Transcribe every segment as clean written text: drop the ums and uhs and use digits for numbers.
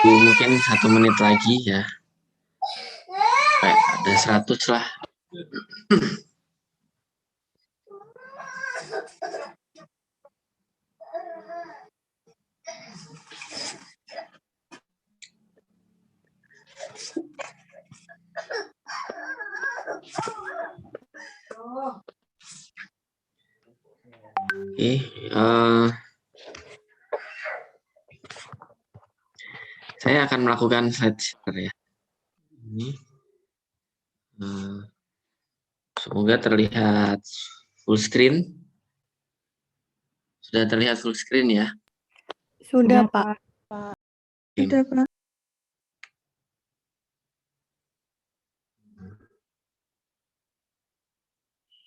mungkin 1 menit lagi ya. Kayak ada 100 lah. Oke, saya akan melakukan slide share ya. Ini semoga terlihat full screen. Sudah terlihat full screen ya? Sudah, Pak. Sudah, Pak.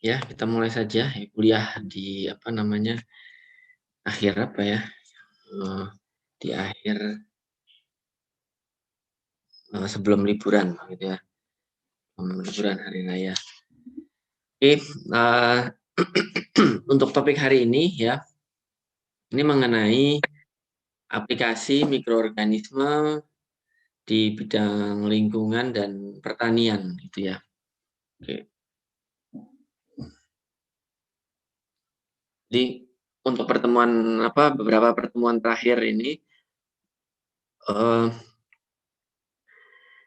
Ya, kita mulai saja kuliah di akhir di akhir sebelum liburan gitu ya, liburan hari raya. Oke, untuk topik hari ini ya, ini mengenai aplikasi mikroorganisme di bidang lingkungan dan pertanian gitu ya. Oke. Jadi untuk beberapa pertemuan terakhir ini,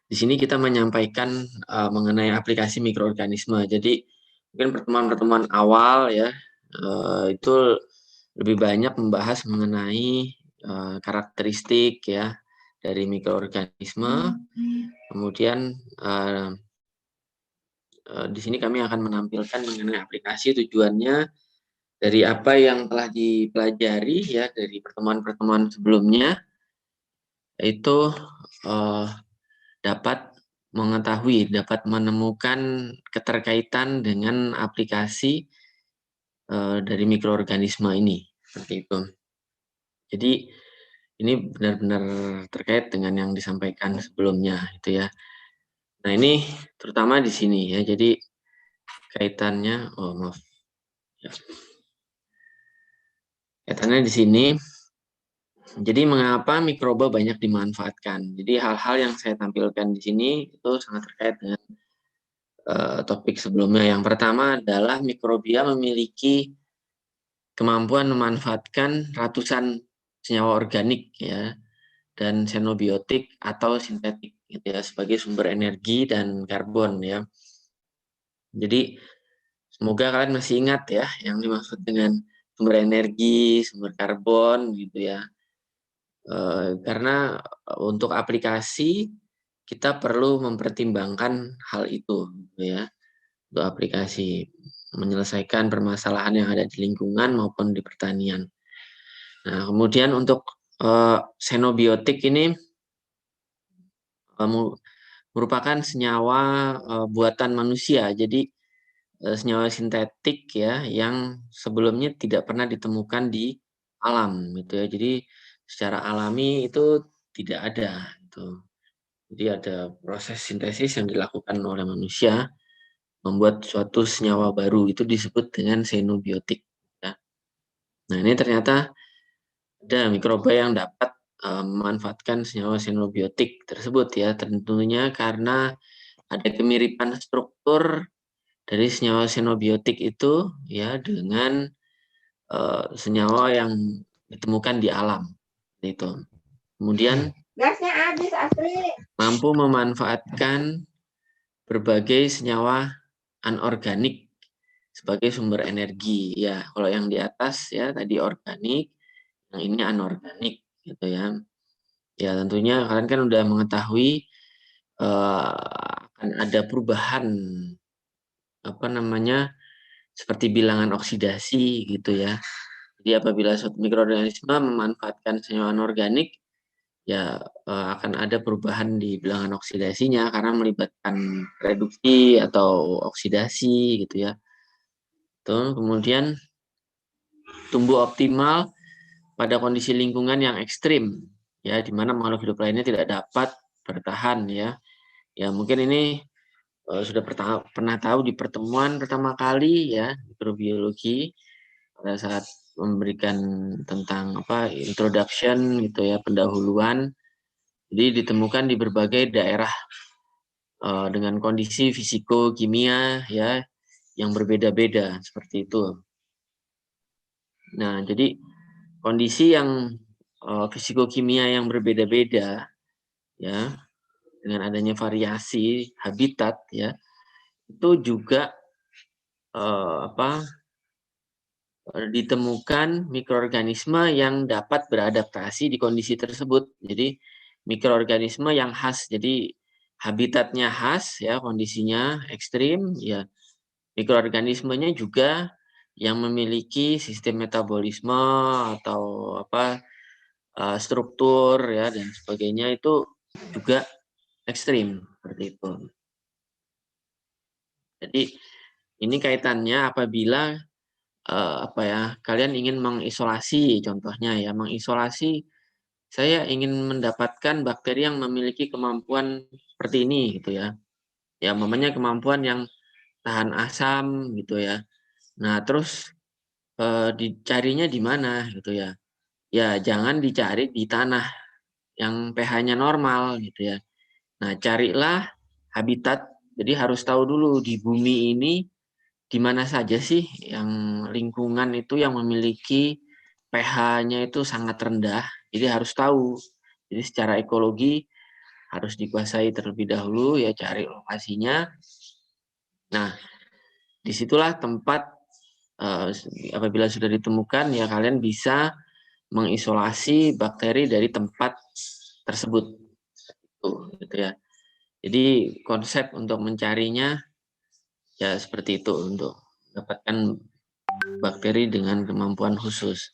di sini kita menyampaikan mengenai aplikasi mikroorganisme. Jadi mungkin pertemuan-pertemuan awal ya itu lebih banyak membahas mengenai karakteristik ya dari mikroorganisme. Kemudian di sini kami akan menampilkan mengenai aplikasi, tujuannya dari apa yang telah dipelajari ya dari pertemuan-pertemuan sebelumnya, itu dapat mengetahui, dapat menemukan keterkaitan dengan aplikasi dari mikroorganisme ini, seperti itu. Jadi ini benar-benar terkait dengan yang disampaikan sebelumnya, itu ya. Nah ini terutama di sini ya, jadi kaitannya, ya. Kaitannya di sini. Jadi mengapa mikroba banyak dimanfaatkan? Jadi hal-hal yang saya tampilkan di sini itu sangat terkait dengan topik sebelumnya. Yang pertama adalah mikrobia memiliki kemampuan memanfaatkan ratusan senyawa organik ya dan xenobiotik atau sintetik gitu ya sebagai sumber energi dan karbon ya. Jadi semoga kalian masih ingat ya yang dimaksud dengan sumber energi, sumber karbon gitu ya. Karena untuk aplikasi kita perlu mempertimbangkan hal itu gitu ya. Untuk aplikasi menyelesaikan permasalahan yang ada di lingkungan maupun di pertanian. Nah, kemudian untuk xenobiotik ini merupakan senyawa buatan manusia. Jadi senyawa sintetik ya yang sebelumnya tidak pernah ditemukan di alam gitu ya. Jadi secara alami itu tidak ada gitu. Jadi ada proses sintesis yang dilakukan oleh manusia membuat suatu senyawa baru, itu disebut dengan xenobiotik ya. Nah, ini ternyata ada mikroba yang dapat memanfaatkan senyawa xenobiotik tersebut ya, tentunya karena ada kemiripan struktur dari senyawa xenobiotik itu ya dengan senyawa yang ditemukan di alam itu. Kemudian Gasnya habis, Astri. mampu memanfaatkan berbagai senyawa anorganik sebagai sumber energi ya. Kalau yang di atas ya tadi organik, yang ini anorganik gitu ya. Ya tentunya kalian kan udah mengetahui akan ada perubahan seperti bilangan oksidasi gitu ya. Jadi apabila suatu mikroorganisme memanfaatkan senyawa anorganik, ya akan ada perubahan di bilangan oksidasinya karena melibatkan reduksi atau oksidasi gitu ya. Tuh, kemudian tumbuh optimal pada kondisi lingkungan yang ekstrim ya di mana makhluk hidup lainnya tidak dapat bertahan ya. Ya mungkin ini sudah pernah tahu di pertemuan pertama kali ya mikrobiologi pada saat memberikan tentang introduction gitu ya, pendahuluan Jadi ditemukan di berbagai daerah dengan kondisi fisiko-kimia ya yang berbeda-beda seperti itu. Nah, jadi kondisi yang fisiko-kimia yang berbeda-beda ya dengan adanya variasi habitat ya itu juga ditemukan mikroorganisme yang dapat beradaptasi di kondisi tersebut. Jadi mikroorganisme yang khas, jadi habitatnya khas ya, kondisinya ekstrim ya. Mikroorganismenya juga yang memiliki sistem metabolisme atau struktur ya dan sebagainya itu juga ekstrim seperti itu. Jadi ini kaitannya apabila kalian ingin mengisolasi contohnya ya, mengisolasi saya ingin mendapatkan bakteri yang memiliki kemampuan seperti ini gitu ya. Ya umpamanya kemampuan yang tahan asam gitu ya. Nah, terus dicarinya di mana gitu ya. Ya jangan dicari di tanah yang pH-nya normal gitu ya. Nah, carilah habitat. Jadi harus tahu dulu di bumi ini di mana saja sih yang lingkungan itu yang memiliki pH-nya itu sangat rendah. Jadi harus tahu. Jadi secara ekologi harus dikuasai terlebih dahulu ya cari lokasinya. Nah, disitulah tempat apabila sudah ditemukan ya kalian bisa mengisolasi bakteri dari tempat tersebut. Gitu ya. Jadi konsep untuk mencarinya ya seperti itu untuk mendapatkan bakteri dengan kemampuan khusus.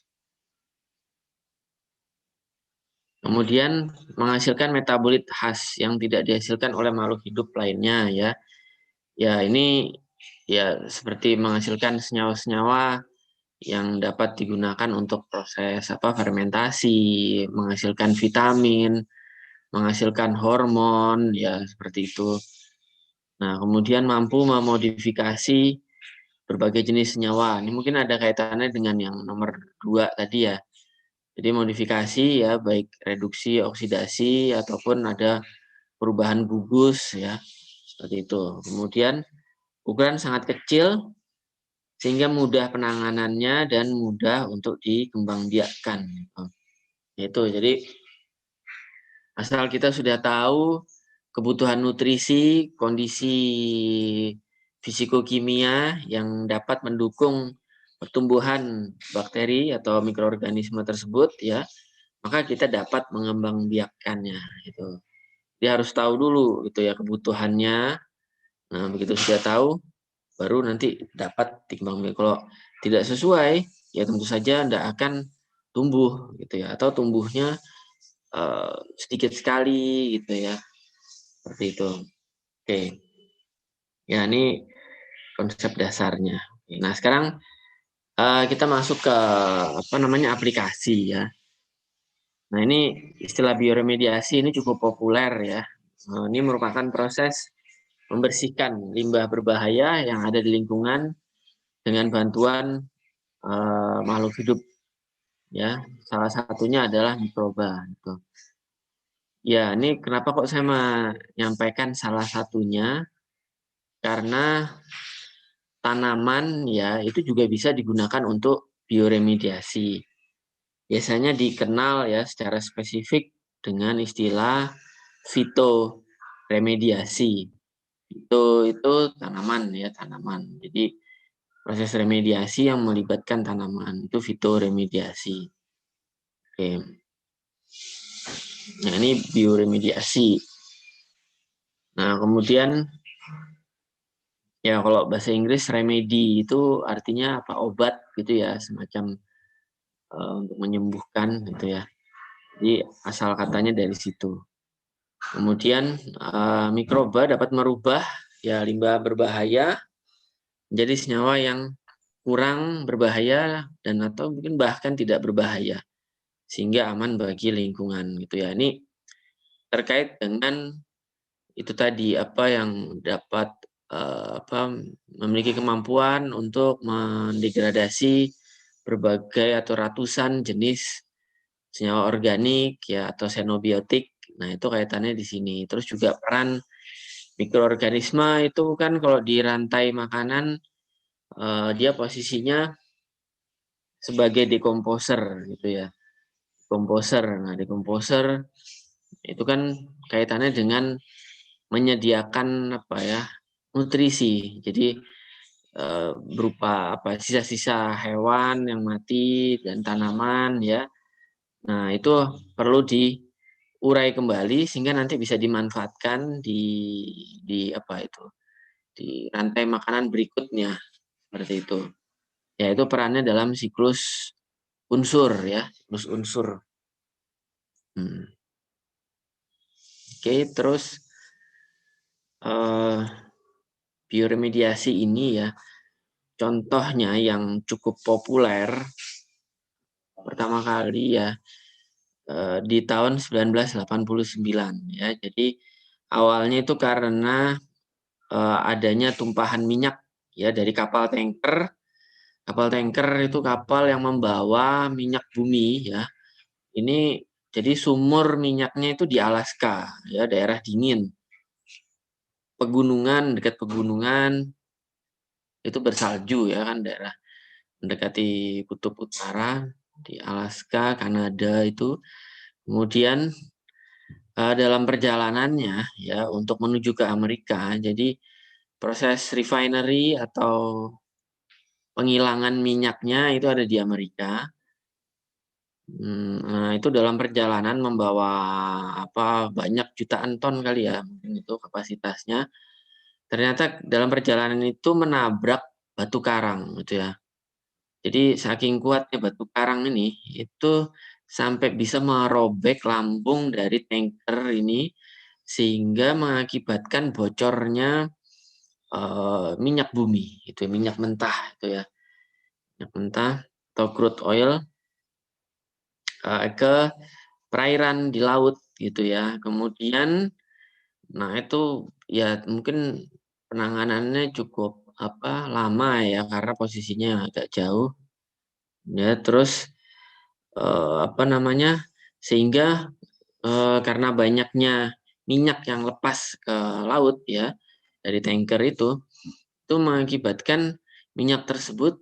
Kemudian menghasilkan metabolit khas yang tidak dihasilkan oleh makhluk hidup lainnya ya. Ya ini ya seperti menghasilkan senyawa-senyawa yang dapat digunakan untuk proses fermentasi, menghasilkan vitamin, menghasilkan hormon ya seperti itu. Nah, kemudian mampu memodifikasi berbagai jenis senyawa. Ini mungkin ada kaitannya dengan yang nomor 2 tadi ya. Jadi modifikasi ya baik reduksi, oksidasi ataupun ada perubahan gugus ya seperti itu. Kemudian ukuran sangat kecil sehingga mudah penanganannya dan mudah untuk dikembangbiakkan. Itu jadi asal kita sudah tahu kebutuhan nutrisi, kondisi fisikokimia yang dapat mendukung pertumbuhan bakteri atau mikroorganisme tersebut ya, maka kita dapat mengembangbiakannya gitu. Dia harus tahu dulu gitu ya kebutuhannya. Nah, begitu sudah tahu baru nanti dapat dikembangbiakkan. Kalau tidak sesuai ya tentu saja tidak akan tumbuh gitu ya atau tumbuhnya sedikit sekali gitu ya. Seperti itu. Oke. Ya, ini konsep dasarnya. Nah, sekarang kita masuk ke aplikasi ya. Nah, ini istilah bioremediasi ini cukup populer ya. Ini merupakan proses membersihkan limbah berbahaya yang ada di lingkungan dengan bantuan makhluk hidup ya. Salah satunya adalah mikroba gitu. Ya, ini kenapa kok saya menyampaikan salah satunya? Karena tanaman ya itu juga bisa digunakan untuk bioremediasi. Biasanya dikenal ya secara spesifik dengan istilah fitoremediasi. Itu tanaman ya, tanaman. Jadi proses remediasi yang melibatkan tanaman itu fitoremediasi. Oke. Nah, ini bioremediasi. Nah, kemudian ya kalau bahasa Inggris remedi itu artinya obat gitu ya, semacam untuk menyembuhkan gitu ya. Jadi asal katanya dari situ. Kemudian mikroba dapat merubah ya limbah berbahaya menjadi senyawa yang kurang berbahaya dan atau mungkin bahkan tidak berbahaya sehingga aman bagi lingkungan gitu ya. Ini terkait dengan itu tadi apa yang dapat memiliki kemampuan untuk mendegradasi berbagai atau ratusan jenis senyawa organik ya atau xenobiotik Nah, itu kaitannya di sini. Terus juga peran mikroorganisme itu kan kalau di rantai makanan dia posisinya sebagai decomposer gitu ya. Komposer. Nah, decomposer itu kan kaitannya dengan menyediakan apa ya? Nutrisi. Jadi berupa apa sisa-sisa hewan yang mati dan tanaman ya. Nah, itu perlu diurai kembali sehingga nanti bisa dimanfaatkan di apa itu? Di rantai makanan berikutnya seperti itu. Ya, itu perannya dalam siklus unsur ya, siklus unsur. Oke, terus bioremediasi ini ya, contohnya yang cukup populer pertama kali ya di tahun 1989 ya. Jadi awalnya itu karena adanya tumpahan minyak ya dari kapal tanker. Kapal tanker itu kapal yang membawa minyak bumi ya. Ini jadi sumur minyaknya itu di Alaska ya, daerah dingin. Pegunungan, dekat pegunungan itu bersalju ya kan, daerah mendekati kutub utara di Alaska, Kanada itu. Kemudian dalam perjalanannya ya untuk menuju ke Amerika, jadi proses refinery atau penghilangan minyaknya itu ada di Amerika. Nah, itu dalam perjalanan membawa apa banyak jutaan ton kali ya, mungkin itu kapasitasnya. Ternyata dalam perjalanan itu menabrak batu karang gitu ya. Jadi saking kuatnya batu karang ini itu sampai bisa merobek lambung dari tanker ini sehingga mengakibatkan bocornya minyak bumi itu, minyak mentah itu ya. Minyak mentah atau crude oil ke perairan di laut gitu ya. Kemudian nah itu ya mungkin penanganannya cukup apa lama ya karena posisinya agak jauh ya. Terus apa namanya sehingga karena banyaknya minyak yang lepas ke laut ya dari tanker itu mengakibatkan minyak tersebut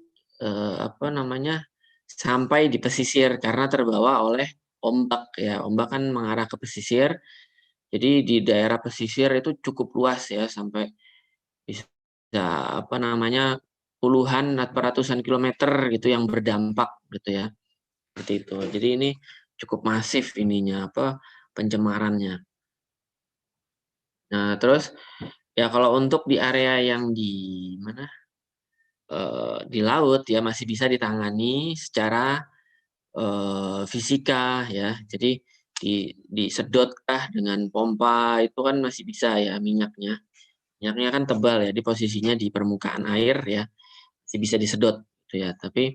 apa namanya sampai di pesisir karena terbawa oleh ombak ya. Ombak kan mengarah ke pesisir. Jadi di daerah pesisir itu cukup luas ya sampai bisa apa namanya puluhan atau ratusan kilometer gitu yang berdampak gitu ya. Seperti itu. Jadi ini cukup masif ininya apa pencemarannya. Nah, terus ya kalau untuk di area yang di mana di laut ya masih bisa ditangani secara fisika ya. Jadi disedotkah dengan pompa itu kan masih bisa ya minyaknya. Minyaknya kan tebal ya, di posisinya di permukaan air ya, masih bisa disedot gitu ya. Tapi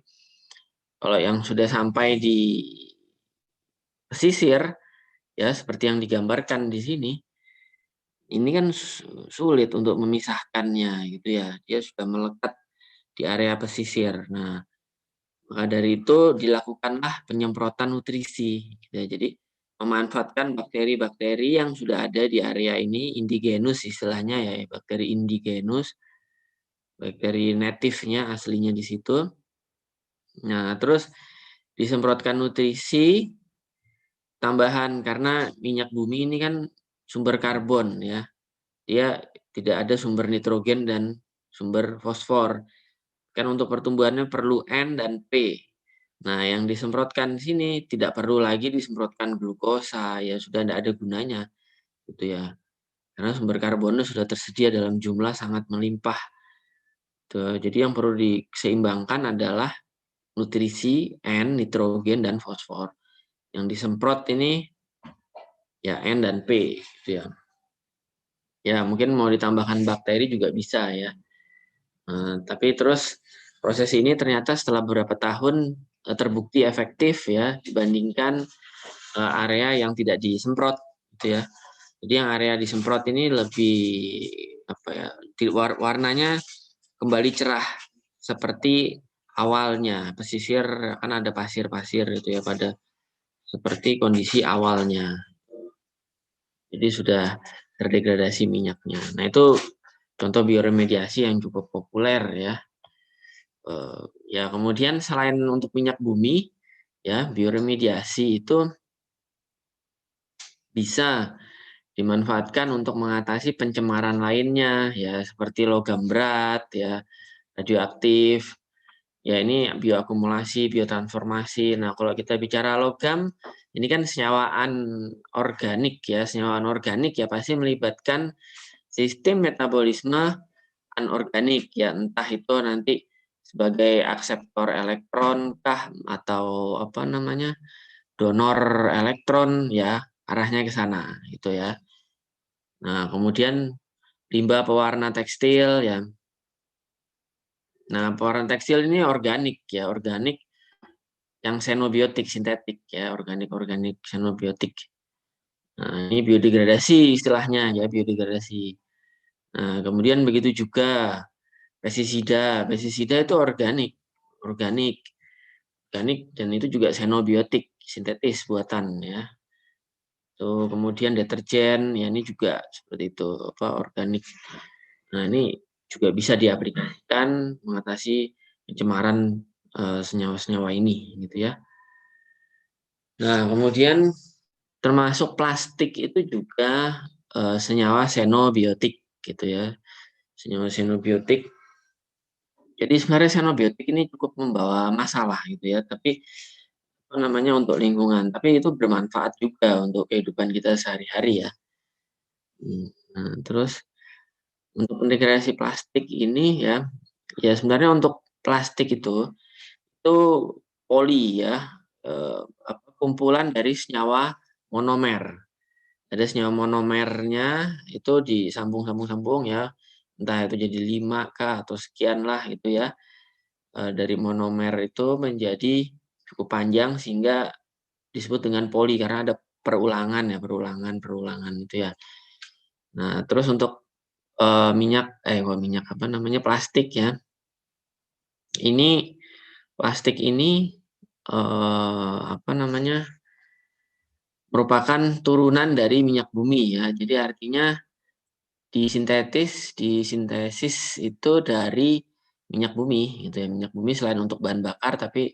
kalau yang sudah sampai di pesisir ya seperti yang digambarkan di sini, ini kan sulit untuk memisahkannya gitu ya. Dia sudah melekat di area pesisir. Nah, maka dari itu dilakukanlah penyemprotan nutrisi gitu ya. Jadi memanfaatkan bakteri-bakteri yang sudah ada di area ini, indigenous istilahnya ya, bakteri indigenous, bakteri native-nya aslinya di situ. Nah, terus disemprotkan nutrisi tambahan karena minyak bumi ini kan sumber karbon ya. Dia tidak ada sumber nitrogen dan sumber fosfor. Kan untuk pertumbuhannya perlu N dan P. Nah, yang disemprotkan di sini tidak perlu lagi disemprotkan glukosa, ya sudah tidak ada gunanya, gitu ya. Karena sumber karbonnya sudah tersedia dalam jumlah sangat melimpah. Tuh, jadi yang perlu diseimbangkan adalah nutrisi N, nitrogen dan fosfor. Yang disemprot ini ya N dan P, gitu ya. Ya mungkin mau ditambahkan bakteri juga bisa ya. Tapi terus proses ini ternyata setelah beberapa tahun terbukti efektif ya dibandingkan area yang tidak disemprot gitu ya. Jadi yang area disemprot ini lebih apa ya warnanya kembali cerah seperti awalnya. Pesisir kan ada pasir-pasir gitu ya pada seperti kondisi awalnya. Jadi sudah terdegradasi minyaknya. Nah, itu contoh bioremediasi yang cukup populer ya. Ya, kemudian selain untuk minyak bumi, ya bioremediasi itu bisa dimanfaatkan untuk mengatasi pencemaran lainnya, ya seperti logam berat, ya radioaktif. Ya ini bioakumulasi, biotransformasi. Nah, kalau kita bicara logam, ini kan senyawaan organik ya, senyawaan organik ya pasti melibatkan sistem metabolisme anorganik ya, entah itu nanti sebagai akseptor elektron kah atau apa namanya donor elektron ya, arahnya ke sana gitu ya. Nah, kemudian limbah pewarna tekstil ya. Nah, pewarna tekstil ini organik ya, organik yang xenobiotik sintetik ya, organik xenobiotik. Nah, ini biodegradasi istilahnya ya, biodegradasi. Nah, kemudian begitu juga pestisida. Pestisida itu organik, organik, organik dan itu juga xenobiotik sintetis buatan ya. Tuh, kemudian deterjen ya ini juga seperti itu apa organik. Nah, ini juga bisa diaplikasikan mengatasi pencemaran senyawa-senyawa ini gitu ya. Nah, kemudian termasuk plastik itu juga senyawa xenobiotik gitu ya. Senyawa xenobiotik. Jadi sebenarnya xenobiotik ini cukup membawa masalah gitu ya, tapi apa namanya untuk lingkungan, tapi itu bermanfaat juga untuk kehidupan kita sehari-hari ya. Nah, terus untuk integrasi plastik ini ya, ya sebenarnya untuk plastik itu poli ya, kumpulan dari senyawa monomer. Ada senyawa monomernya itu disambung-sambung-sambung ya, entah itu jadi 5 kah atau sekian lah itu ya. Dari monomer itu menjadi cukup panjang sehingga disebut dengan poli karena ada perulangan ya, perulangan itu ya. Nah, terus untuk minyak apa namanya plastik ya. Ini plastik ini apa namanya merupakan turunan dari minyak bumi ya. Jadi artinya disintesis itu dari minyak bumi gitu ya. Minyak bumi selain untuk bahan bakar tapi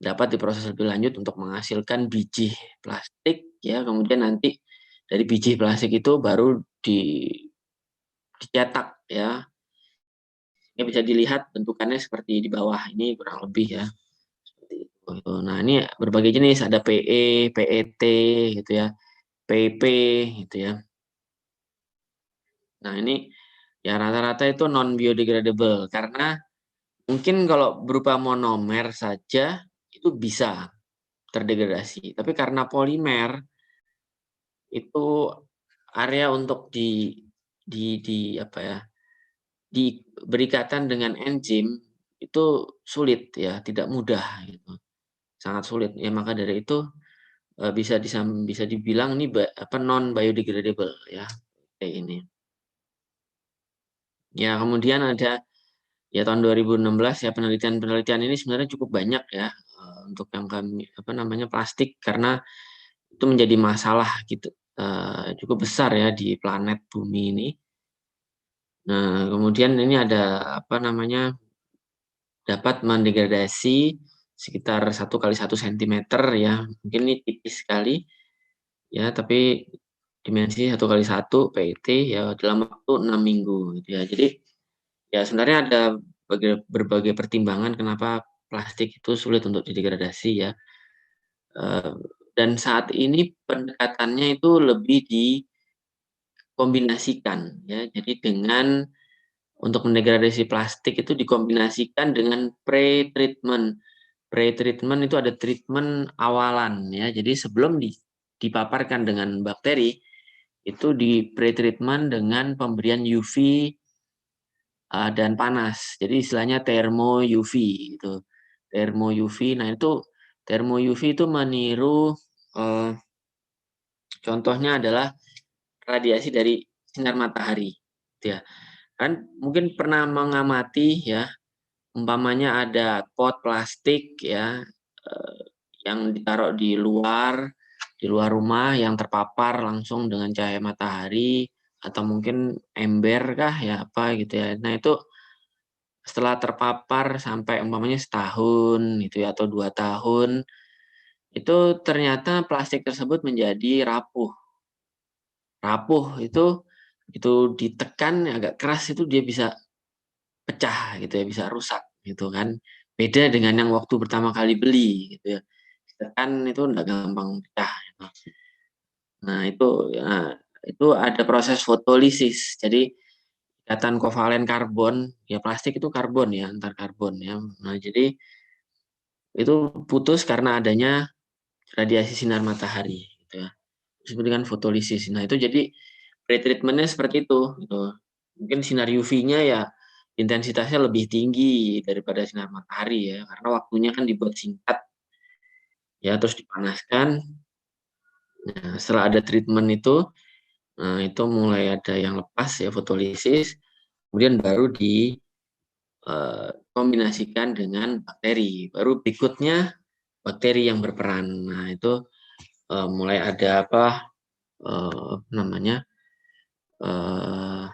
dapat diproses lebih lanjut untuk menghasilkan biji plastik ya. Kemudian nanti dari biji plastik itu baru dicetak ya. Ini bisa dilihat bentukannya seperti di bawah ini kurang lebih ya. Seperti itu. Nah, ini berbagai jenis ada PE, PET gitu ya. PP gitu ya. Nah, ini ya rata-rata itu non biodegradable karena mungkin kalau berupa monomer saja itu bisa terdegradasi. Tapi karena polimer itu area untuk di apa ya, berikatan dengan enzim itu sulit ya, tidak mudah gitu. Sangat sulit. Ya maka dari itu bisa dibilang ini apa non biodegradable ya kayak ini. Ya kemudian ada ya tahun 2016 ya penelitian-penelitian ini sebenarnya cukup banyak ya untuk yang kami apa namanya plastik karena itu menjadi masalah gitu cukup besar ya di planet bumi ini. Nah, kemudian ini ada apa namanya dapat mendegradasi sekitar 1 x 1 cm ya. Mungkin ini tipis sekali ya, tapi dimensi 1 x 1 PET ya dalam waktu 6 minggu gitu ya. Jadi ya sebenarnya ada berbagai pertimbangan kenapa plastik itu sulit untuk didegradasi ya. Dan saat ini pendekatannya itu lebih dikombinasikan ya. Jadi dengan untuk mendegradasi plastik itu dikombinasikan dengan pre-treatment. Pre-treatment itu ada treatment awalan ya. Jadi sebelum dipaparkan dengan bakteri itu di pre-treatment dengan pemberian UV dan panas. Jadi istilahnya thermo UV itu. Thermo UV. Nah, itu thermo UV itu meniru contohnya adalah radiasi dari sinar matahari gitu ya. Kan mungkin pernah mengamati ya, umpamanya ada pot plastik ya yang ditaruh di luar di luar rumah yang terpapar langsung dengan cahaya matahari atau mungkin ember kah ya apa gitu ya. Nah itu setelah terpapar sampai umpamanya setahun gitu ya atau 2 tahun, itu ternyata plastik tersebut menjadi rapuh. Rapuh itu ditekan agak keras itu dia bisa pecah gitu ya, bisa rusak gitu kan. Beda dengan yang waktu pertama kali beli gitu ya. Ditekan itu enggak gampang pecah gitu. Nah itu ada proses fotolisis. Jadi ikatan kovalen karbon, ya plastik itu karbon ya, antar karbon ya. Nah jadi itu putus karena adanya radiasi sinar matahari gitu ya. Disebut dengan fotolisis. Nah itu jadi pretreatment-nya seperti itu gitu. Mungkin sinar UV-nya ya intensitasnya lebih tinggi daripada sinar matahari ya, karena waktunya kan dibuat singkat ya, terus dipanaskan. Nah, setelah ada treatment itu mulai ada yang lepas ya fotolisis, kemudian baru kombinasikan dengan bakteri. Baru berikutnya bakteri yang berperan. Nah, itu mulai ada namanya eh,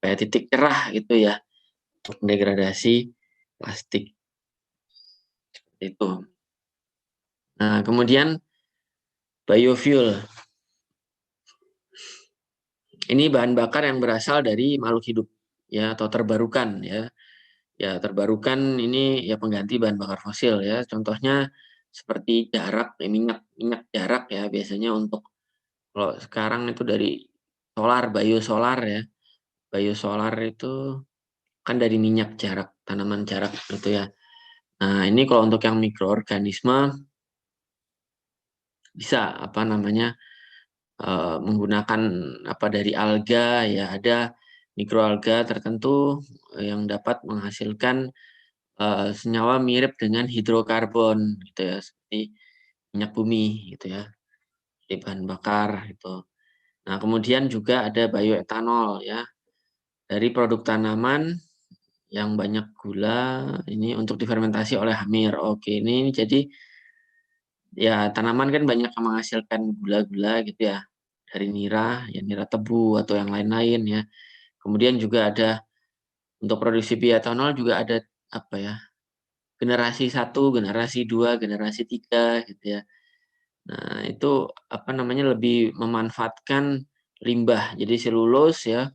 kayak titik cerah gitu ya untuk degradasi plastik itu. Nah, kemudian biofuel. Ini bahan bakar yang berasal dari makhluk hidup ya atau terbarukan ya. Ya, terbarukan ini ya pengganti bahan bakar fosil ya. Contohnya seperti minyak jarak ya biasanya untuk kalau sekarang itu dari biosolar ya. Biosolar itu kan dari minyak jarak, tanaman jarak gitu ya. Nah, ini kalau untuk yang mikroorganisme bisa menggunakan dari alga ya, ada mikroalga tertentu yang dapat menghasilkan senyawa mirip dengan hidrokarbon gitu ya, seperti minyak bumi gitu ya, jadi bahan bakar gitu. Nah, kemudian juga ada bioetanol ya, dari produk tanaman yang banyak gula ini untuk difermentasi oleh hamir. Oke, ini jadi ya tanaman kan banyak yang menghasilkan gula-gula gitu ya, dari nira, ya nira tebu atau yang lain-lain ya. Kemudian juga ada untuk produksi bioetanol juga ada generasi 1, generasi 2, generasi 3 gitu ya. Nah, itu lebih memanfaatkan limbah. Jadi selulus ya.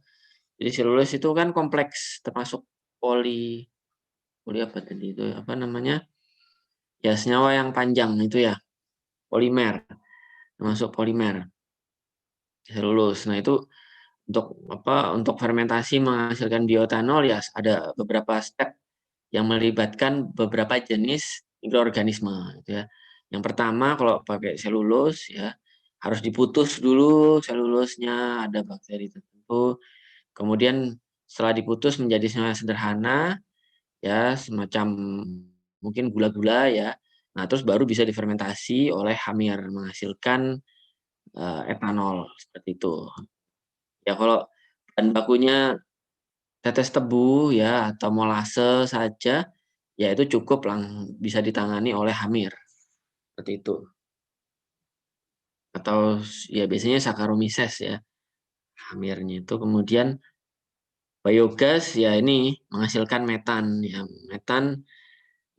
Jadi selulus itu kan kompleks termasuk poli poli apa tadi itu ya senyawa yang panjang itu ya, polimer, termasuk polimer selulus. Nah, itu untuk fermentasi menghasilkan bioetanol ya ada beberapa step yang melibatkan beberapa jenis mikroorganisme gitu ya. Yang pertama kalau pakai selulus ya harus diputus dulu selulusnya, ada bakteri tertentu. Kemudian setelah diputus menjadi senyawa sederhana ya semacam mungkin gula-gula ya. Nah, terus baru bisa difermentasi oleh hamir menghasilkan etanol seperti itu. Ya kalau bahan bakunya tetes tebu ya atau molase saja, ya itu cukup bisa ditangani oleh hamir, seperti itu. Atau ya biasanya Saccharomyces ya, hamirnya itu. Kemudian biogas ya ini menghasilkan metan ya. Metan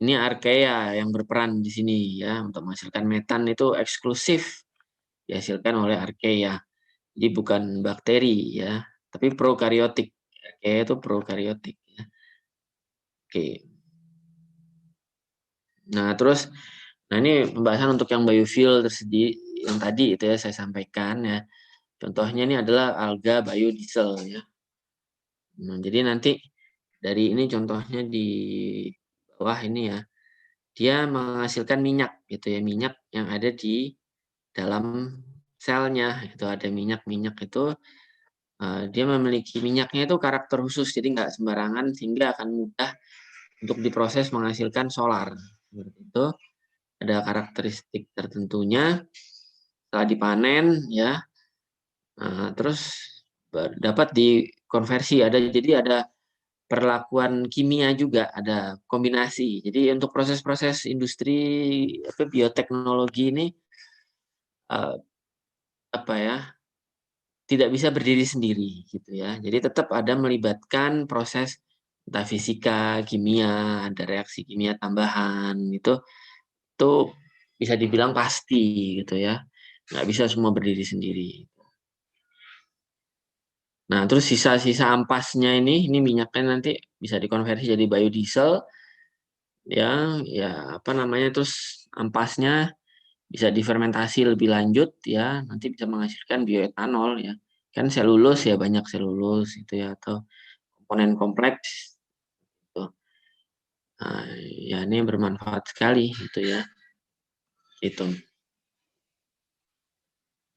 ini archaea yang berperan di sini ya untuk menghasilkan metan itu eksklusif dihasilkan oleh archaea. Jadi bukan bakteri ya, tapi prokariotik. Archaea itu prokariotik ya. Oke. Nah, terus ini pembahasan untuk yang biofuel yang tadi itu ya saya sampaikan ya. Contohnya ini adalah alga biodiesel ya. Nah, jadi nanti dari ini contohnya di bawah ini ya. Dia menghasilkan minyak gitu ya, minyak yang ada di dalam selnya. Itu ada minyak-minyak itu dia memiliki minyaknya itu karakter khusus jadi nggak sembarangan sehingga akan mudah untuk diproses menghasilkan solar. Seperti itu. Ada karakteristik tertentunya setelah dipanen ya, terus dapat dikonversi jadi ada perlakuan kimia juga, ada kombinasi. Jadi untuk proses-proses industri bioteknologi ini eee, apa ya, tidak bisa berdiri sendiri gitu ya. Jadi tetap ada melibatkan proses entah fisika, kimia, ada reaksi kimia tambahan, itu bisa dibilang pasti gitu ya, nggak bisa semua berdiri sendiri. Nah, terus sisa-sisa ampasnya ini minyaknya nanti bisa dikonversi jadi biodiesel ya apa namanya, terus ampasnya bisa difermentasi lebih lanjut ya, nanti bisa menghasilkan bioetanol ya. Kan selulus ya, banyak selulus itu ya, atau komponen kompleks gitu. Nah, ya ini bermanfaat sekali gitu ya, itu.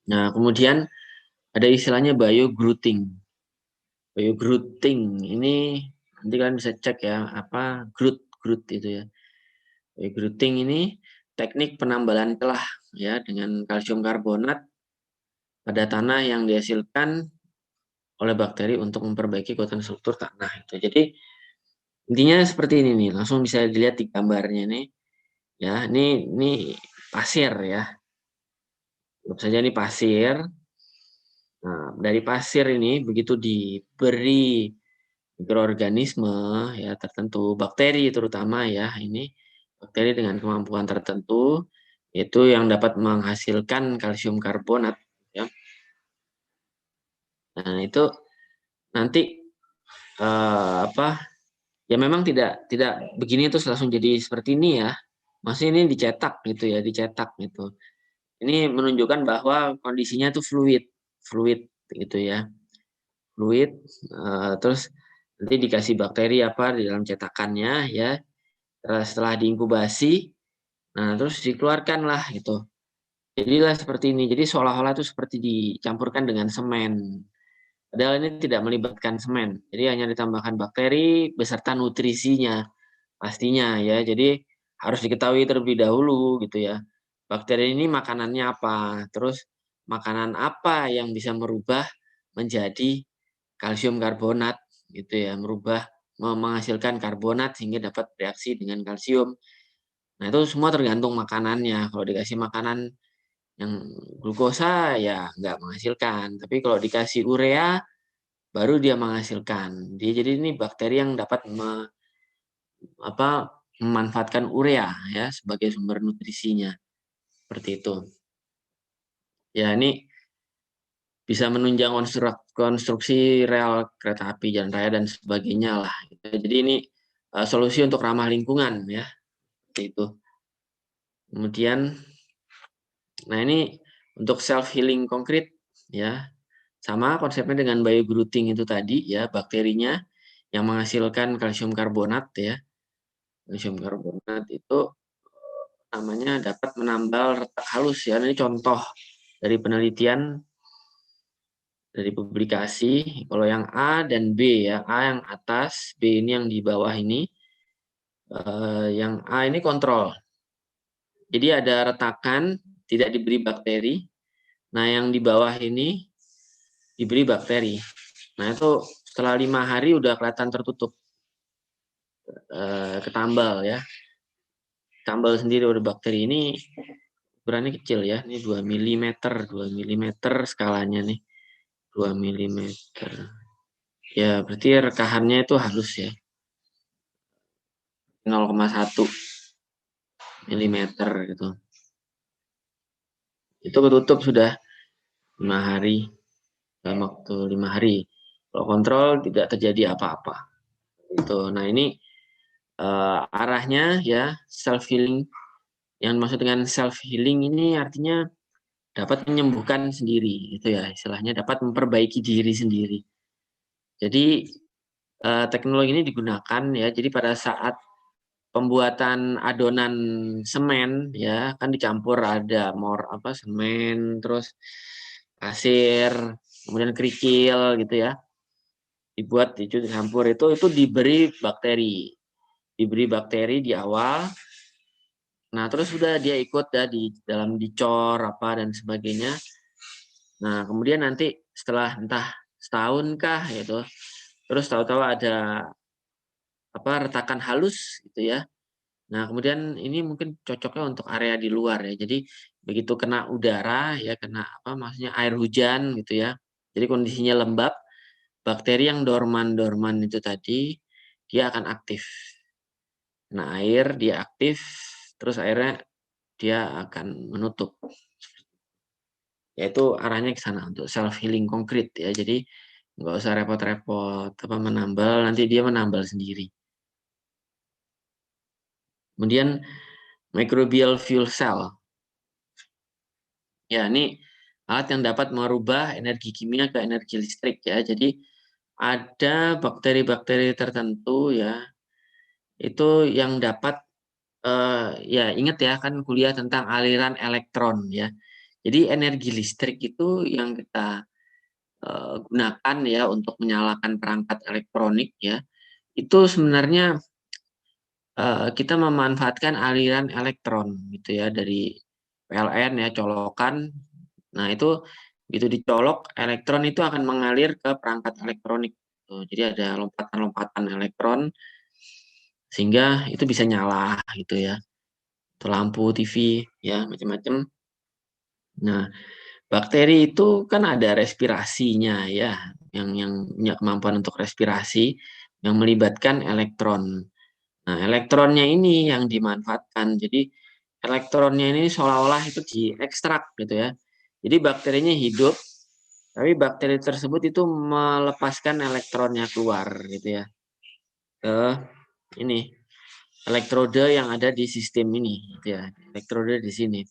Nah, kemudian ada istilahnya biogrouping. Biogrouping ini nanti kalian bisa cek ya, apa Groot itu ya. Biogrouping ini teknik penambalan celah ya dengan kalsium karbonat pada tanah yang dihasilkan oleh bakteri untuk memperbaiki kekuatan struktur tanah itu. Jadi intinya seperti ini nih, langsung bisa dilihat di gambarnya nih. Ya, ini pasir ya. Anggap saja ini pasir. Nah, dari pasir ini begitu diberi mikroorganisme ya tertentu, bakteri terutama ya, ini bakteri dengan kemampuan tertentu itu yang dapat menghasilkan kalsium karbonat ya. Nah, itu nanti apa ya memang tidak begini terus langsung jadi seperti ini ya. Maksudnya ini dicetak gitu ya, dicetak gitu. Ini menunjukkan bahwa kondisinya itu fluid, fluid gitu ya. Fluid terus nanti dikasih bakteri apa di dalam cetakannya ya. Setelah diinkubasi, nah terus dikeluarkan lah gitu. Jadilah seperti ini. Jadi seolah-olah itu seperti dicampurkan dengan semen. Padahal ini tidak melibatkan semen. Jadi hanya ditambahkan bakteri beserta nutrisinya pastinya ya. Jadi harus diketahui terlebih dahulu gitu ya. Bakteri ini makanannya apa? Terus makanan apa yang bisa merubah menjadi kalsium karbonat gitu ya, menghasilkan karbonat sehingga dapat bereaksi dengan kalsium. Nah, itu semua tergantung makanannya. Kalau dikasih makanan yang glukosa ya nggak menghasilkan, tapi kalau dikasih urea baru dia menghasilkan. Jadi ini bakteri yang dapat memanfaatkan urea ya sebagai sumber nutrisinya. Seperti itu. Ya, ini bisa menunjang konstruksi rel kereta api, jalan raya dan sebagainya lah. Jadi ini solusi untuk ramah lingkungan ya. Seperti itu. Kemudian nah ini untuk self healing konkret ya. Sama konsepnya dengan biogrouping itu tadi ya, bakterinya yang menghasilkan kalsium karbonat ya. Kalsium karbonat itu namanya dapat menambal retak halus ya. Ini contoh dari penelitian dari publikasi. Kalau yang A dan B ya, A yang atas, B ini yang di bawah ini. Yang A ini kontrol. Jadi ada retakan, tidak diberi bakteri. Nah, yang di bawah ini diberi bakteri. Nah, itu setelah 5 hari udah kelihatan tertutup, ketambal ya. Tambal sendiri udah bakteri ini ukurannya kecil ya. Ini 2 mm, 2 mm skalanya nih. 2 mm. Ya, berarti rekahannya itu halus ya. 0,1 mm gitu. Itu ketutup sudah 5 hari, dalam waktu 5 hari. Kalau kontrol tidak terjadi apa-apa. Itu. Nah, ini arahnya ya self healing. Yang maksud dengan self healing ini artinya dapat menyembuhkan sendiri gitu ya, istilahnya dapat memperbaiki diri sendiri. Jadi teknologi ini digunakan ya, jadi pada saat pembuatan adonan semen ya, kan dicampur ada semen, terus pasir, kemudian kerikil gitu ya. Dibuat dicampur itu diberi bakteri di awal. Nah, terus sudah dia ikut ya di dalam dicor apa dan sebagainya. Nah, kemudian nanti setelah entah setahun kah gitu, terus tahu-tahu ada retakan halus gitu ya. Nah, kemudian ini mungkin cocoknya untuk area di luar ya. Jadi begitu kena udara ya, kena apa maksudnya air hujan gitu ya. Jadi kondisinya lembab, bakteri yang dorman itu tadi dia akan aktif. Kena air dia aktif, terus akhirnya dia akan menutup. Yaitu arahnya ke sana untuk self healing konkret ya. Jadi nggak usah repot-repot apa menambal, nanti dia menambal sendiri. Kemudian microbial fuel cell. Ya, ini alat yang dapat merubah energi kimia ke energi listrik ya. Jadi ada bakteri-bakteri tertentu ya, itu yang dapat ya ingat ya kan kuliah tentang aliran elektron ya. Jadi energi listrik itu yang kita gunakan ya untuk menyalakan perangkat elektronik ya. Itu sebenarnya kita memanfaatkan aliran elektron gitu ya dari PLN ya, colokan. Nah, itu begitu dicolok, elektron itu akan mengalir ke perangkat elektronik. Jadi ada lompatan-lompatan elektron sehingga itu bisa nyala gitu ya. Itu lampu TV ya, macam-macam. Nah, bakteri itu kan ada respirasinya ya, yang punya kemampuan untuk respirasi yang melibatkan elektron. Nah, elektronnya ini yang dimanfaatkan. Jadi elektronnya ini seolah-olah itu diekstrak gitu ya. Jadi bakterinya hidup, tapi bakteri tersebut itu melepaskan elektronnya keluar gitu ya. Ke ini elektroda yang ada di sistem ini gitu ya. Elektroda di sini.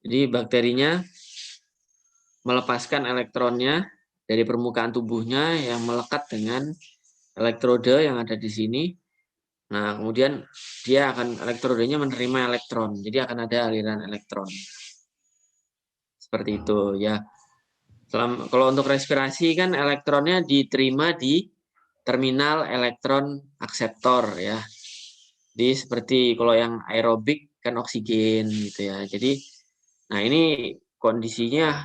Jadi bakterinya melepaskan elektronnya dari permukaan tubuhnya yang melekat dengan elektroda yang ada di sini. Nah, kemudian dia akan elektrodanya menerima elektron. Jadi akan ada aliran elektron. Seperti itu ya. Kalau untuk respirasi kan elektronnya diterima di terminal elektron akseptor ya. Jadi seperti kalau yang aerobik kan oksigen gitu ya. Jadi nah ini kondisinya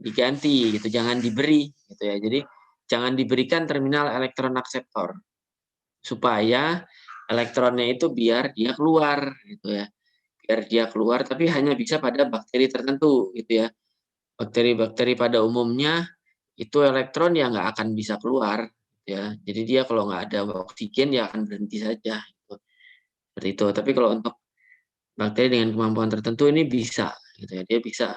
diganti gitu, jangan diberi gitu ya. Jadi jangan diberikan terminal elektron akseptor supaya elektronnya itu biar dia keluar gitu ya. Biar dia keluar tapi hanya bisa pada bakteri tertentu gitu ya. Bakteri-bakteri pada umumnya itu elektron ya nggak akan bisa keluar ya. Jadi dia kalau nggak ada oksigen ya akan berhenti saja gitu. Seperti itu. Tapi kalau untuk bakteri dengan kemampuan tertentu ini bisa gitu ya. Dia bisa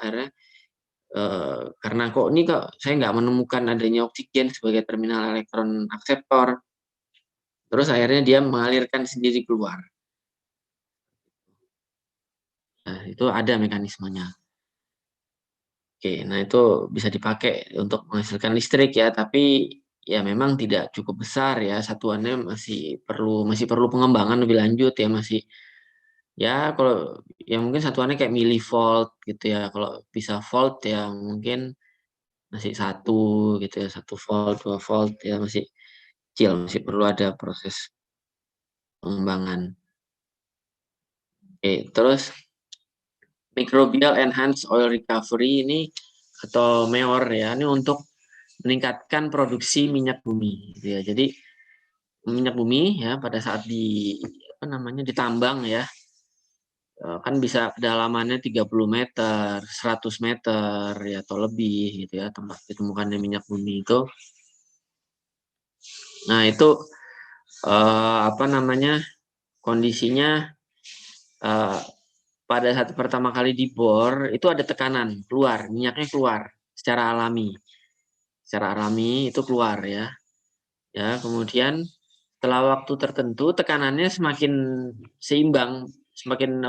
karena kok ini kok saya nggak menemukan adanya oksigen sebagai terminal elektron akseptor. Terus akhirnya dia mengalirkan sendiri keluar. Nah, itu ada mekanismenya. Oke, nah itu bisa dipakai untuk menghasilkan listrik ya, tapi ya memang tidak cukup besar ya, satuannya masih perlu pengembangan lebih lanjut ya, masih ya kalau ya mungkin satuannya kayak milivolt gitu ya, kalau bisa volt ya mungkin masih 1 gitu ya, 1 volt 2 volt ya masih kecil, masih perlu ada proses pengembangan. Oke, terus microbial enhanced oil recovery ini atau MEOR ya, ini untuk meningkatkan produksi minyak bumi gitu ya. Jadi minyak bumi ya pada saat ditambang ya kan bisa kedalamannya 30 meter, 100 meter ya atau lebih gitu ya tempat ditemukannya minyak bumi itu. Nah, itu kondisinya pada saat pertama kali dibor itu ada tekanan keluar, minyaknya keluar secara alami. Secara alami itu keluar ya. Ya, kemudian setelah waktu tertentu tekanannya semakin seimbang, semakin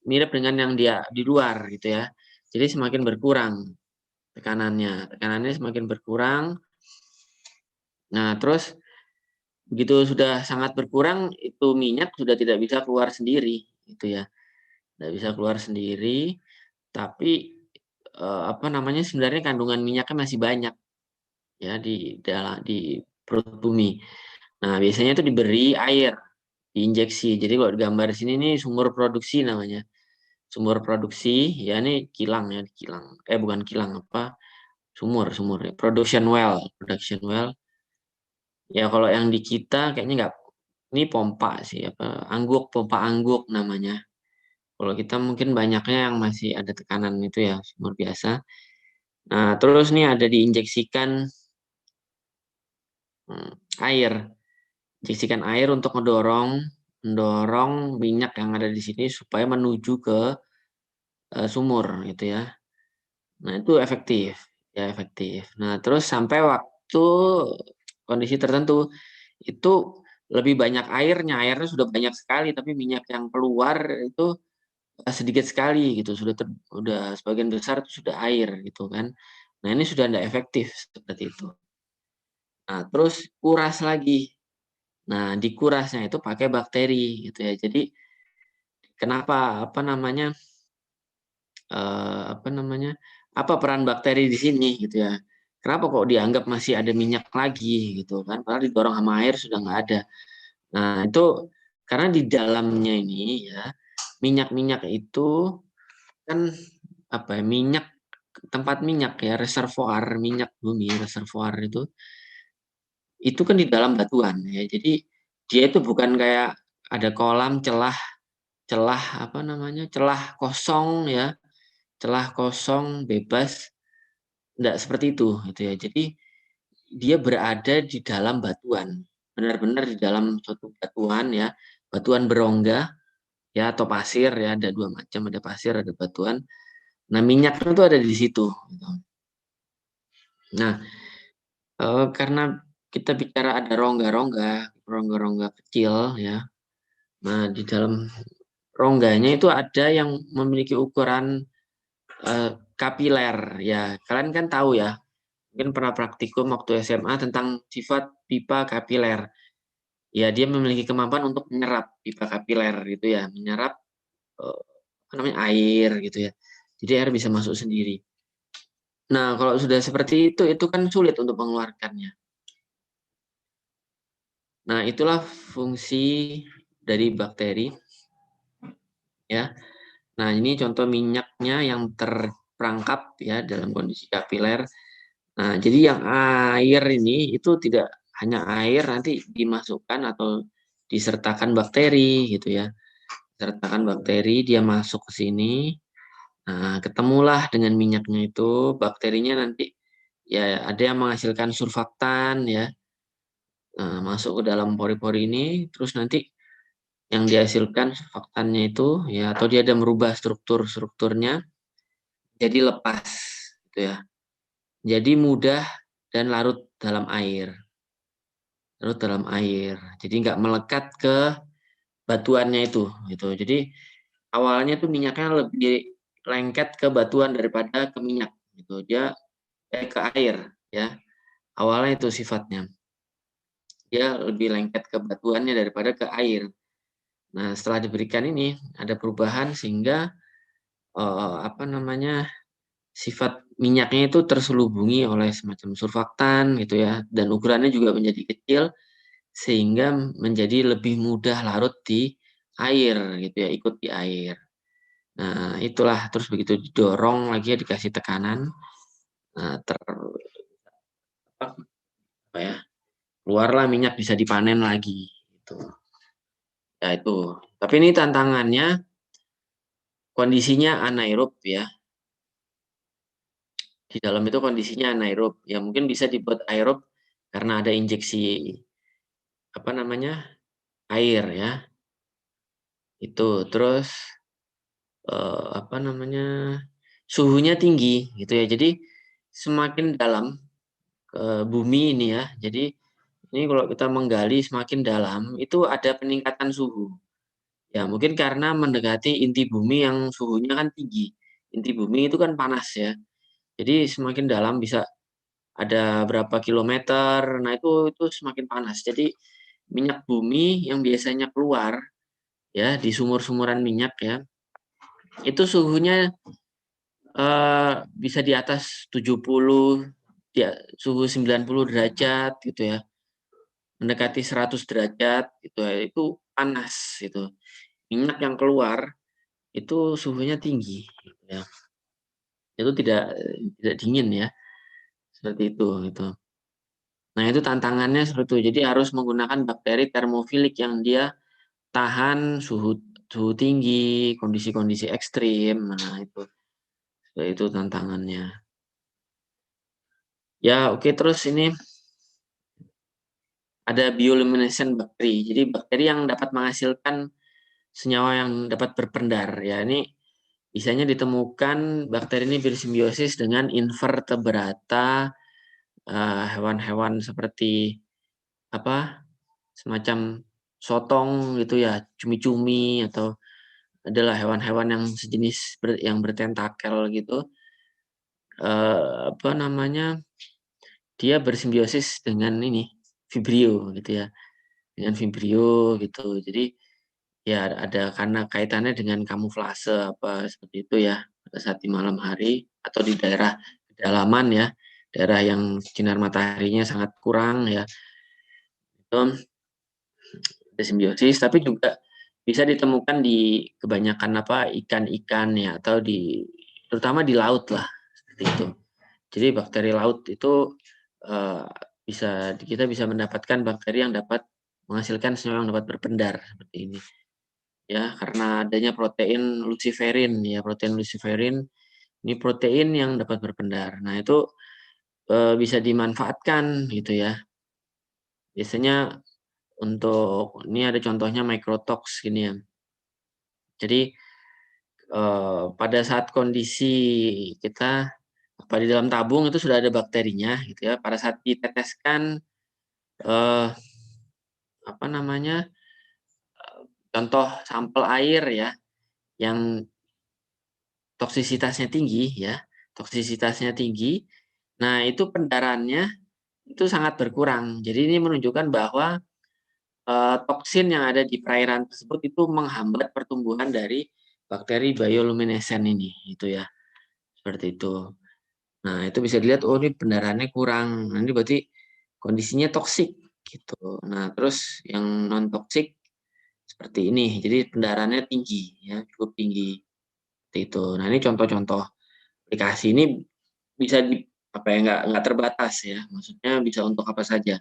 mirip dengan yang dia di luar gitu ya. Jadi semakin berkurang tekanannya semakin berkurang. Nah, terus begitu sudah sangat berkurang itu minyak sudah tidak bisa keluar sendiri gitu ya. Tidak bisa keluar sendiri, tapi sebenarnya kandungan minyaknya masih banyak ya di perut bumi. Nah, biasanya itu diberi air, diinjeksi. Jadi kalau gambar di sini ini sumur produksi namanya. Sumur produksi, ya ini kilang ya, kilang. Bukan kilang sumur ya. Production well. Ya kalau yang di kita kayaknya ini pompa sih, pompa angguk namanya. Kalau kita mungkin banyaknya yang masih ada tekanan itu ya, sumur biasa. Nah, terus nih ada diinjeksikan air. Injeksikan air untuk mendorong minyak yang ada di sini supaya menuju ke sumur gitu ya. Nah, itu efektif, ya efektif. Nah, terus sampai waktu kondisi tertentu itu lebih banyak airnya sudah banyak sekali, tapi minyak yang keluar itu sedikit sekali gitu, udah sebagian besar itu sudah air gitu kan. Nah, ini sudah tidak efektif seperti itu. Nah, terus kuras lagi. Nah, dikurasnya itu pakai bakteri gitu ya. Jadi kenapa apa peran bakteri di sini gitu ya? Kenapa kok dianggap masih ada minyak lagi gitu kan? Padahal didorong sama air sudah nggak ada. Nah, itu karena di dalamnya ini ya minyak-minyak itu kan tempat minyak ya, reservoir minyak bumi, reservoir itu kan di dalam batuan ya. Jadi dia itu bukan kayak ada kolam celah celah celah kosong ya, celah kosong bebas, enggak seperti itu gitu ya. Jadi dia berada di dalam batuan, benar-benar di dalam suatu batuan ya, batuan berongga ya atau pasir ya, ada dua macam, ada pasir, ada batuan. Nah, minyak itu ada di situ gitu. Nah, karena kita bicara ada rongga-rongga kecil ya. Nah, di dalam rongganya itu ada yang memiliki ukuran kapiler ya. Kalian kan tahu ya, mungkin pernah praktikum waktu SMA tentang sifat pipa kapiler. Ya, dia memiliki kemampuan untuk menyerap pipa kapiler gitu ya, menyerap air gitu ya. Jadi air bisa masuk sendiri. Nah, kalau sudah seperti itu kan sulit untuk mengeluarkannya. Nah, itulah fungsi dari bakteri ya. Nah, ini contoh minyaknya yang terperangkap ya dalam kondisi kapiler. Nah, jadi yang air ini itu tidak hanya air, nanti dimasukkan atau disertakan bakteri gitu ya. Sertakan bakteri, dia masuk ke sini. Nah, ketemulah dengan minyaknya itu, bakterinya nanti ya ada yang menghasilkan surfaktan ya. Nah, masuk ke dalam pori-pori ini, terus nanti yang dihasilkan surfaktannya itu ya, atau dia ada merubah strukturnya jadi lepas gitu ya. Jadi mudah dan larut dalam air. Larut dalam air. Jadi nggak melekat ke batuannya itu gitu. Jadi awalnya tuh minyaknya lebih lengket ke batuan daripada ke minyak gitu. Dia ke air ya. Awalnya itu sifatnya. Dia lebih lengket ke batuannya daripada ke air. Nah, setelah diberikan ini ada perubahan sehingga sifat minyaknya itu terselubungi oleh semacam surfaktan gitu ya, dan ukurannya juga menjadi kecil sehingga menjadi lebih mudah larut di air gitu ya, ikut di air. Nah, itulah terus begitu didorong lagi ya, dikasih tekanan, nah, keluarlah minyak, bisa dipanen lagi gitu. Ya itu. Tapi ini tantangannya kondisinya anaerob ya. Di dalam itu kondisinya anaerob. Ya mungkin bisa dibuat aerob karena ada injeksi air ya. Itu terus suhunya tinggi gitu ya. Jadi semakin dalam ke bumi ini ya. Jadi ini kalau kita menggali semakin dalam itu ada peningkatan suhu. Ya, mungkin karena mendekati inti bumi yang suhunya kan tinggi. Inti bumi itu kan panas ya. Jadi semakin dalam bisa ada berapa kilometer. Nah, itu semakin panas. Jadi minyak bumi yang biasanya keluar ya di sumur-sumuran minyak ya, itu suhunya bisa di atas 70, ya, suhu 90 derajat gitu ya. Mendekati 100 derajat gitu ya. Itu panas gitu. Minyak yang keluar itu suhunya tinggi gitu ya. Itu tidak dingin ya. Seperti itu gitu. Nah, itu tantangannya seperti itu. Jadi harus menggunakan bakteri termofilik yang dia tahan suhu suhu tinggi, kondisi-kondisi ekstrim. Nah, itu tantangannya. Ya, oke, terus ini ada bioluminescent bakteri. Jadi bakteri yang dapat menghasilkan senyawa yang dapat berpendar. Ya, ini biasanya ditemukan bakteri ini bersimbiosis dengan invertebrata, hewan-hewan seperti apa? Semacam sotong gitu ya, cumi-cumi, atau adalah hewan-hewan yang sejenis yang bertentakel gitu. Apa namanya? Dia bersimbiosis dengan ini Vibrio gitu ya. Dengan Vibrio gitu. Jadi ya ada karena kaitannya dengan kamuflase apa seperti itu ya, pada saat di malam hari atau di daerah pedalaman ya, daerah yang sinar mataharinya sangat kurang ya, itu ada simbiosis. Tapi juga bisa ditemukan di kebanyakan ikan-ikan ya, atau terutama di laut lah, seperti itu. Jadi bakteri laut itu eh, kita bisa mendapatkan bakteri yang dapat menghasilkan senyawa yang dapat berpendar seperti ini. Ya, karena adanya protein luciferin ya, protein luciferin ini protein yang dapat berpendar. Nah, itu bisa dimanfaatkan gitu ya. Biasanya untuk ini ada contohnya microtox gini ya. Jadi pada saat kondisi kita di dalam tabung itu sudah ada bakterinya gitu ya. Pada saat diteteskan eh, apa namanya? Contoh sampel air ya yang toksisitasnya tinggi ya, toksisitasnya tinggi. Nah, itu pendarannya itu sangat berkurang. Jadi ini menunjukkan bahwa toksin yang ada di perairan tersebut itu menghambat pertumbuhan dari bakteri bioluminescent ini, itu ya, seperti itu. Nah, itu bisa dilihat, oh ini pendarahannya kurang. Nah, ini berarti kondisinya toksik gitu. Nah, terus yang non toksik seperti ini, jadi pendarahannya tinggi ya, cukup tinggi. Seperti itu. Nah, ini contoh-contoh aplikasi ini bisa nggak terbatas ya, maksudnya bisa untuk apa saja.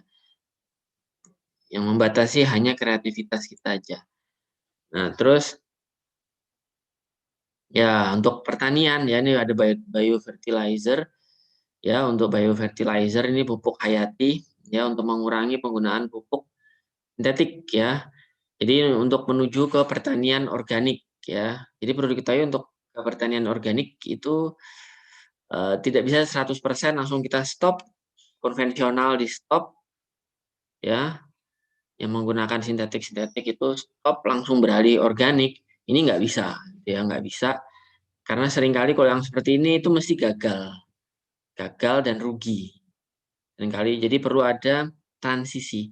Yang membatasi hanya kreativitas kita aja. Nah, terus ya untuk pertanian ya, ini ada biofertilizer ya. Untuk biofertilizer ini pupuk hayati ya, untuk mengurangi penggunaan pupuk sintetik ya. Jadi untuk menuju ke pertanian organik ya. Jadi perlu diketahui untuk pertanian organik itu tidak bisa 100% langsung kita stop, konvensional di stop ya, yang menggunakan sintetik itu stop langsung beralih organik, ini nggak bisa ya, nggak bisa, karena seringkali kalau yang seperti ini itu mesti gagal dan rugi seringkali. Jadi perlu ada transisi,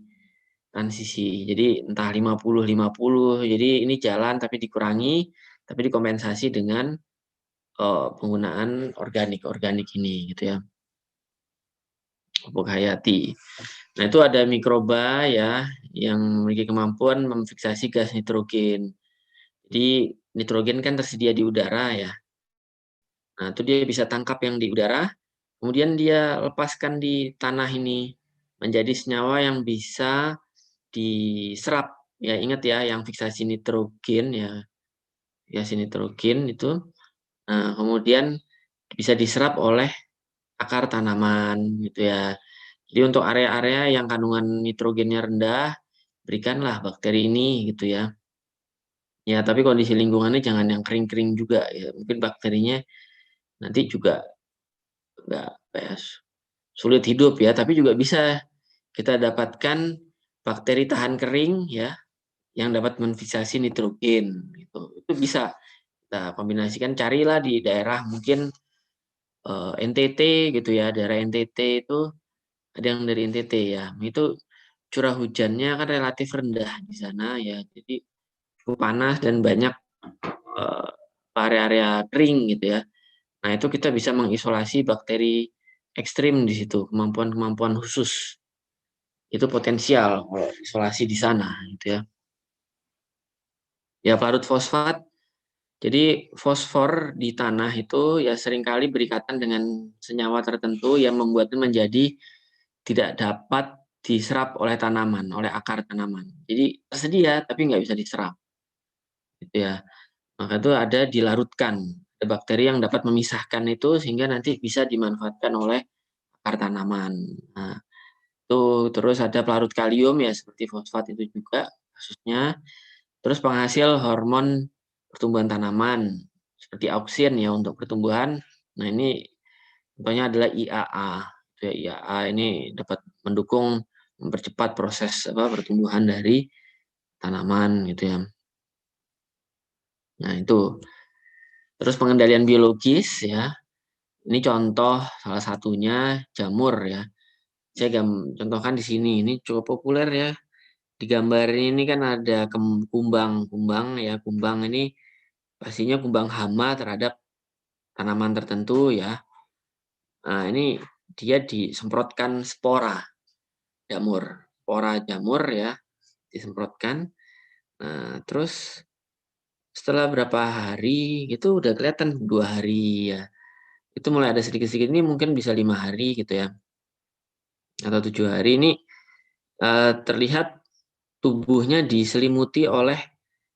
jadi entah 50-50, jadi ini jalan tapi dikurangi, tapi dikompensasi dengan penggunaan organik ini gitu ya, pupuk hayati. Nah, itu ada mikroba ya yang memiliki kemampuan memfiksasi gas nitrogen. Jadi nitrogen kan tersedia di udara ya. Nah, itu dia bisa tangkap yang di udara, kemudian dia lepaskan di tanah ini menjadi senyawa yang bisa diserap. Ya, ingat ya yang fiksasi nitrogen ya, fiksasi nitrogen itu. Nah, kemudian bisa diserap oleh akar tanaman gitu ya. Jadi untuk area-area yang kandungan nitrogennya rendah, berikanlah bakteri ini gitu ya. Ya, tapi kondisi lingkungannya jangan yang kering-kering juga ya. Mungkin bakterinya nanti juga nggak sulit hidup ya, tapi juga bisa kita dapatkan bakteri tahan kering ya, yang dapat memfiksasi nitrogen gitu. Itu bisa kita kombinasikan, carilah di daerah mungkin NTT gitu ya, daerah NTT itu ada yang dari NTT ya. Itu curah hujannya kan relatif rendah di sana ya. Jadi cukup panas dan banyak area-area kering gitu ya. Nah, itu kita bisa mengisolasi bakteri ekstrim di situ, kemampuan-kemampuan khusus. Itu potensial kalau isolasi di sana gitu ya. Ya, parut fosfat. Jadi fosfor di tanah itu ya seringkali berikatan dengan senyawa tertentu yang membuatnya menjadi tidak dapat diserap oleh tanaman, oleh akar tanaman. Jadi tersedia tapi nggak bisa diserap, gitu ya. Maka itu ada dilarutkan, ada bakteri yang dapat memisahkan itu sehingga nanti bisa dimanfaatkan oleh akar tanaman. Nah, itu terus ada pelarut kalium ya seperti fosfat itu juga kasusnya. Terus penghasil hormon pertumbuhan tanaman seperti auksin ya untuk pertumbuhan. Nah, ini contohnya adalah IAA. Ya, IAA ini dapat mendukung mempercepat proses pertumbuhan dari tanaman gitu ya. Nah, itu. Terus pengendalian biologis ya. Ini contoh salah satunya jamur ya. Saya contohkan di sini. Ini cukup populer ya. Di gambar ini kan ada kumbang ya. Kumbang ini pastinya kumbang hama terhadap tanaman tertentu ya. Nah, ini dia disemprotkan spora jamur ya, disemprotkan. Nah, terus setelah berapa hari gitu udah kelihatan 2 hari ya. Itu mulai ada sedikit-sedikit, ini mungkin bisa 5 hari gitu ya, atau 7 hari ini terlihat tubuhnya diselimuti oleh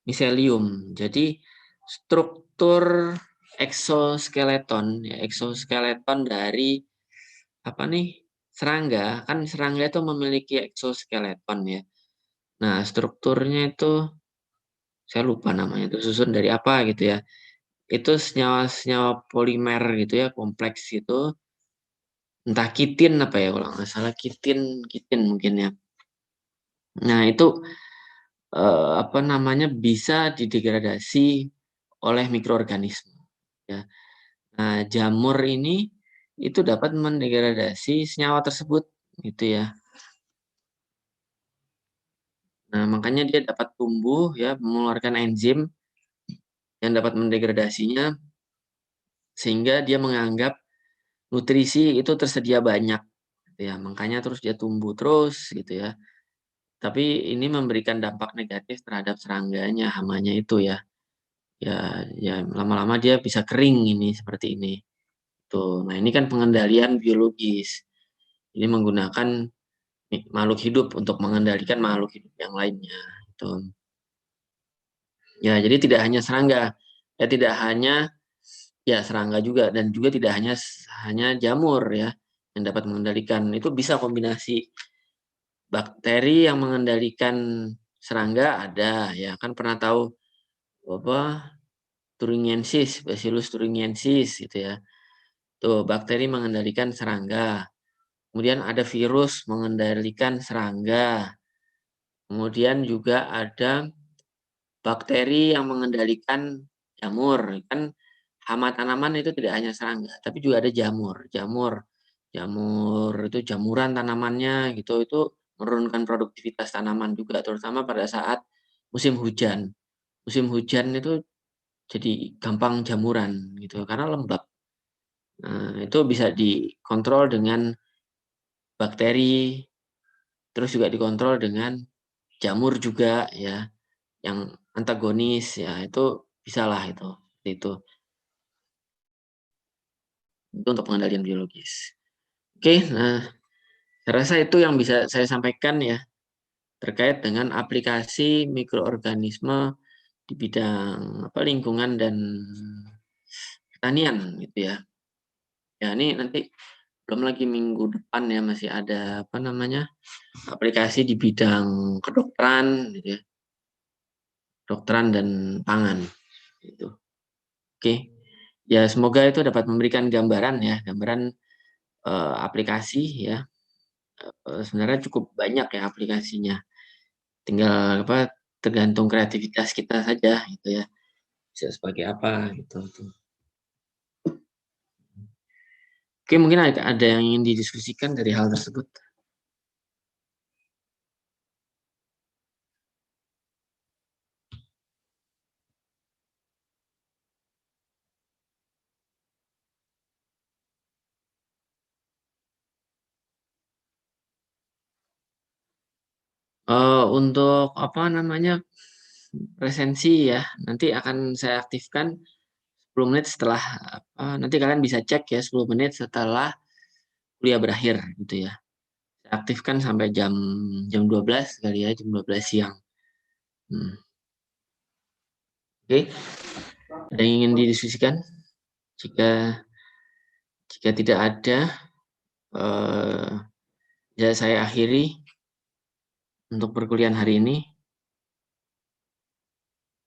miselium. Jadi struktur eksoskeleton dari apa nih, serangga, kan serangga itu memiliki eksoskeleton ya. Nah, strukturnya itu saya lupa namanya, itu susun dari apa gitu ya. Itu senyawa-senyawa polimer gitu ya, kompleks itu, entah kitin apa ya kalau nggak salah, kitin mungkin ya. Nah, itu apa namanya, bisa didegradasi oleh mikroorganisme ya. Nah, jamur ini itu dapat mendegradasi senyawa tersebut gitu ya. Nah, makanya dia dapat tumbuh ya, mengeluarkan enzim yang dapat mendegradasinya sehingga dia menganggap nutrisi itu tersedia banyak gitu ya. Makanya terus dia tumbuh terus gitu ya. Tapi ini memberikan dampak negatif terhadap serangganya, hamanya itu ya. Ya lama-lama dia bisa kering ini seperti ini. Tuh. Nah, ini kan pengendalian biologis. Ini menggunakan makhluk hidup untuk mengendalikan makhluk hidup yang lainnya. Gitu. Ya, jadi tidak hanya serangga, ya tidak hanya ya serangga juga dan juga tidak hanya jamur ya yang dapat mengendalikan. Itu bisa kombinasi bakteri yang mengendalikan serangga ada ya kan pernah tahu apa Thuringiensis, Bacillus thuringiensis gitu ya. Tuh bakteri mengendalikan serangga. Kemudian ada virus mengendalikan serangga. Kemudian juga ada bakteri yang mengendalikan jamur. Kan hama tanaman itu tidak hanya serangga, tapi juga ada jamur. Jamur itu jamuran tanamannya gitu, itu menurunkan produktivitas tanaman juga, terutama pada saat musim hujan. Musim hujan itu jadi gampang jamuran gitu, karena lembab. Nah, itu bisa dikontrol dengan bakteri, terus juga dikontrol dengan jamur juga ya, yang antagonis ya, itu bisalah itu untuk pengendalian biologis. Oke, nah saya rasa itu yang bisa saya sampaikan ya terkait dengan aplikasi mikroorganisme di bidang lingkungan dan pertanian gitu ya. Ya ini nanti belum lagi minggu depan ya masih ada aplikasi di bidang kedokteran gitu ya, kedokteran dan pangan gitu. Oke. Ya semoga itu dapat memberikan gambaran ya, gambaran aplikasi ya. Sebenarnya cukup banyak ya aplikasinya. Tinggal tergantung kreativitas kita saja gitu ya. Bisa sebagai apa gitu tuh. Oke, mungkin ada yang ingin didiskusikan dari hal tersebut. Untuk presensi ya, nanti akan saya aktifkan 10 menit setelah nanti kalian bisa cek ya 10 menit setelah kuliah berakhir gitu ya. Saya aktifkan sampai jam 12 kali ya, jam 12 siang. Oke. Ada yang ingin didiskusikan? Jika tidak ada, ya saya akhiri untuk perkuliahan hari ini.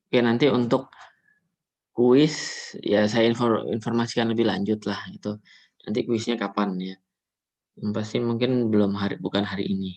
Oke, nanti untuk kuis ya saya informasikan lebih lanjut lah itu. Nanti kuisnya kapan ya? Yang pasti mungkin bukan hari ini.